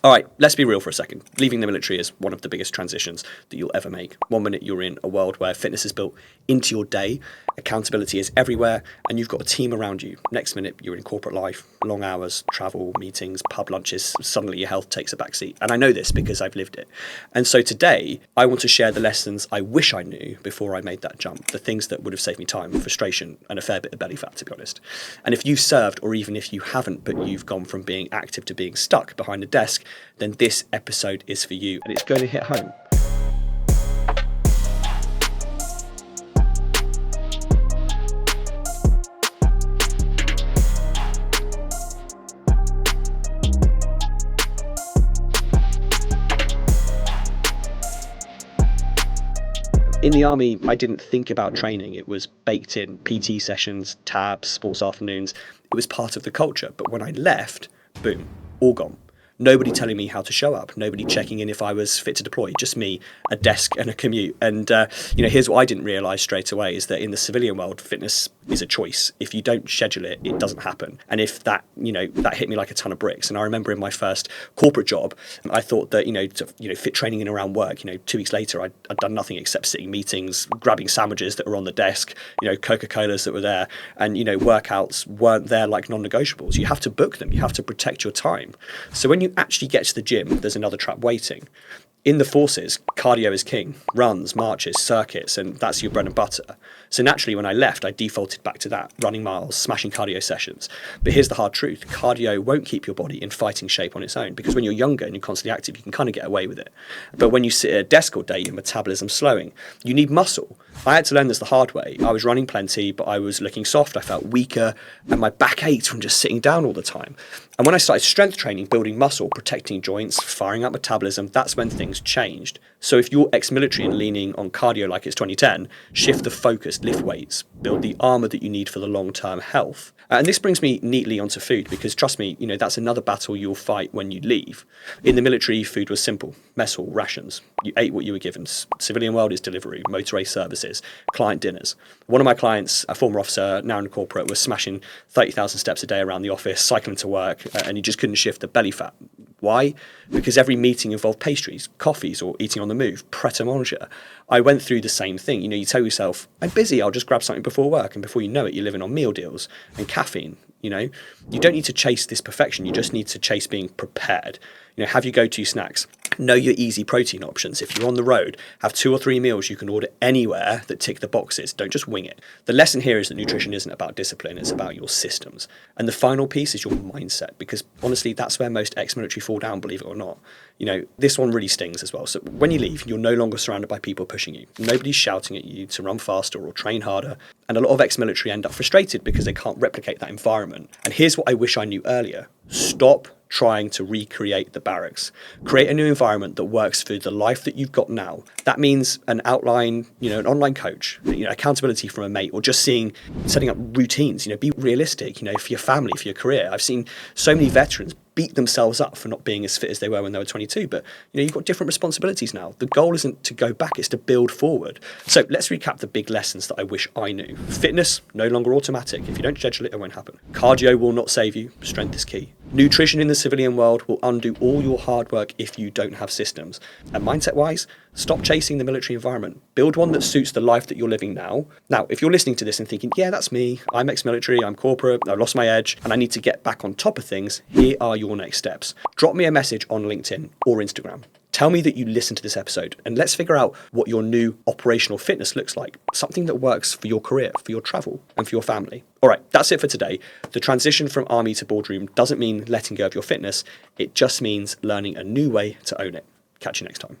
All right, let's be real for a second. Leaving the military is one of the biggest transitions that you'll ever make. One minute you're in a world where fitness is built into your day, accountability is everywhere, and you've got a team around you. Next minute you're in corporate life, long hours, travel, meetings, pub lunches, suddenly your health takes a backseat. And I know this because I've lived it. And so today, I want to share the lessons I wish I knew before I made that jump, the things that would have saved me time, frustration, and a fair bit of belly fat, to be honest. And if you've served, or even if you haven't, but you've gone from being active to being stuck behind a desk, then this episode is for you, and it's going to hit home. In the army, I didn't think about training. It was baked in. PT sessions, tabs, sports afternoons. It was part of the culture. But when I left, boom, all gone. Nobody telling me how to show up. Nobody checking in if I was fit to deploy. Just me, a desk and a commute. And, here's what I didn't realise straight away is that in the civilian world, fitness is a choice. If you don't schedule it, it doesn't happen. And if that hit me like a ton of bricks. And I remember in my first corporate job, I thought that, fit training in around work, 2 weeks later, I'd done nothing except sitting meetings, grabbing sandwiches that were on the desk, Coca-Colas that were there. And, workouts weren't there like non-negotiables. You have to book them. You have to protect your time. So when you actually get to the gym, there's another trap waiting. In the forces, cardio is king. Runs, marches, circuits, and that's your bread and butter. So naturally, when I left, I defaulted back to that, running miles, smashing cardio sessions. But here's the hard truth. Cardio won't keep your body in fighting shape on its own, because when you're younger and you're constantly active, you can kind of get away with it. But when you sit at a desk all day, your metabolism's slowing. You need muscle. I had to learn this the hard way. I was running plenty, but I was looking soft. I felt weaker, and my back ached from just sitting down all the time. And when I started strength training, building muscle, protecting joints, firing up metabolism, that's when things changed. So if you're ex-military and leaning on cardio like it's 2010, shift the focus, lift weights, build the armor that you need for the long-term health. And this brings me neatly onto food, because trust me, that's another battle you'll fight when you leave. In the military, food was simple. Mess hall, rations. You ate what you were given. Civilian world is delivery, motorway services, client dinners. One of my clients, a former officer, now in corporate, was smashing 30,000 steps a day around the office, cycling to work, and he just couldn't shift the belly fat. Why? Because every meeting involved pastries, coffees, or eating on the move, pret-a-manger. I went through the same thing. You tell yourself, I'm busy, I'll just grab something before work. And before you know it, you're living on meal deals and caffeine. You don't need to chase this perfection. You just need to chase being prepared. Have your go-to snacks. Know your easy protein options. If you're on the road, have 2 or 3 meals you can order anywhere that tick the boxes. Don't just wing it. The lesson here is that nutrition isn't about discipline, it's about your systems. And the final piece is your mindset, because honestly, that's where most ex-military fall down, believe it or not. This one really stings as well. So when you leave, you're no longer surrounded by people pushing you. Nobody's shouting at you to run faster or train harder. And a lot of ex-military end up frustrated because they can't replicate that environment. And here's what I wish I knew earlier. Stop trying to recreate the barracks. Create a new environment that works for the life that you've got now. That means an outline, an online coach, accountability from a mate, or just setting up routines. Be realistic, for your family, for your career. I've seen so many veterans beat themselves up for not being as fit as they were when they were 22, but you've got different responsibilities now. The goal isn't to go back, it's to build forward. So let's recap the big lessons that I wish I knew. Fitness, no longer automatic. If you don't schedule it, it won't happen. Cardio will not save you. Strength is key. Nutrition in the civilian world will undo all your hard work if you don't have systems. And mindset-wise, stop chasing the military environment. Build one that suits the life that you're living now. Now, if you're listening to this and thinking, yeah, that's me, I'm ex-military, I'm corporate, I've lost my edge, and I need to get back on top of things, here are your next steps. Drop me a message on LinkedIn or Instagram. Tell me that you listened to this episode, and let's figure out what your new operational fitness looks like. Something that works for your career, for your travel, and for your family. All right, that's it for today. The transition from army to boardroom doesn't mean letting go of your fitness. It just means learning a new way to own it. Catch you next time.